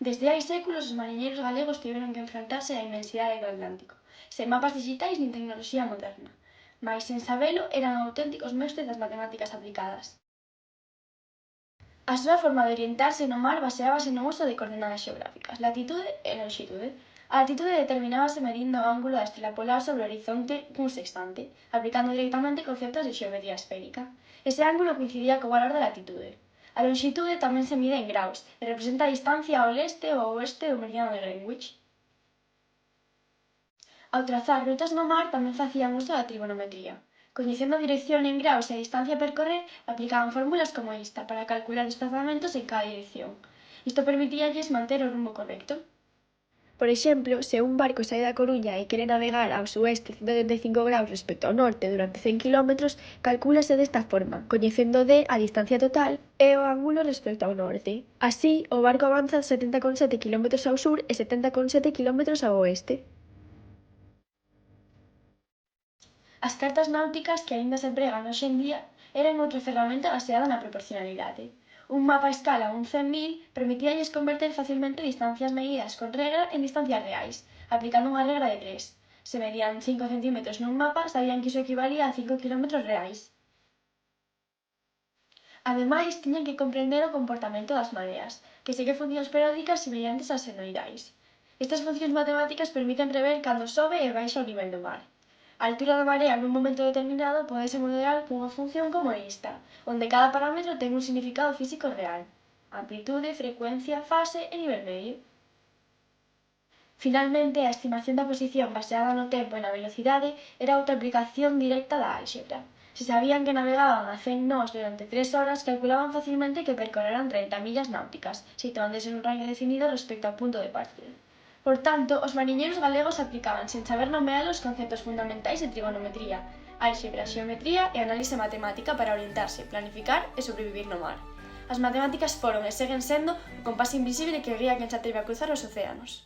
Desde hai séculos os mariñeiros galegos tiveron que enfrontarse á inmensidade do Atlántico, sen mapas digitais nin tecnoloxía moderna, mais sen sabelo eran auténticos mestres das matemáticas aplicadas. A súa forma de orientarse no mar baseábase no uso de coordenadas xeográficas, latitude e longitude. A latitude determinábase medindo o ángulo da estrela polar sobre o horizonte cun sextante, aplicando directamente conceptos de xeometría esférica. Ese ángulo coincidía co valor da latitude. A longitude tamén se mide en graus e representa a distancia ao leste ou ao oeste do meridiano de Greenwich. Ao trazar rutas no mar tamén facían uso da trigonometría. Coñecendo a dirección en graus e a distancia a percorrer, aplicaban fórmulas como esta para calcular os desplazamentos en cada dirección. Isto permitíalles manter o rumbo correcto. Por exemplo, se un barco sae da Coruña e quere navegar ao sueste 135 graus respecto ao norte durante 100 km, calcúlase desta forma, coñecendo a distancia total e o ángulo respecto ao norte. Así, o barco avanza 70,7 km ao sur e 70,7 km ao oeste. As cartas náuticas que aínda se empregan hoxe en día eran outra ferramenta baseada na proporcionalidade. Un mapa a escala 1/100.000 permitíalles converter facilmente distancias medidas con regra en distancias reais, aplicando unha regra de 3. Se medían 5 cm nun mapa, sabían que iso equivalía a 5 km reais. Ademais, tiñan que comprender o comportamento das mareas, que segue funcións periódicas semellantes ás senoidais. Estas funcións matemáticas permiten prever cando sobe e baixa o nivel do mar. A altura da marea nun momento determinado pódese modelar cunha función como esta, onde cada parámetro ten un significado físico real: amplitude, frecuencia, fase e nivel medio. Finalmente, a estimación da posición baseada no tempo e na velocidade era outra aplicación directa da álxebra. Se sabían que navegaban a 100 nós durante 3 horas, calculaban facilmente que percorreran 30 millas náuticas, situándose nun raio definido respecto ao punto de partida. Por tanto, os mariñeiros galegos aplicaban sen saber nomealos os conceptos fundamentais de trigonometría, álxebra, xeometría e análise matemática para orientarse, planificar e sobrevivir no mar. As matemáticas foron e seguen sendo o compás invisible que guía quen se atreve a cruzar os océanos.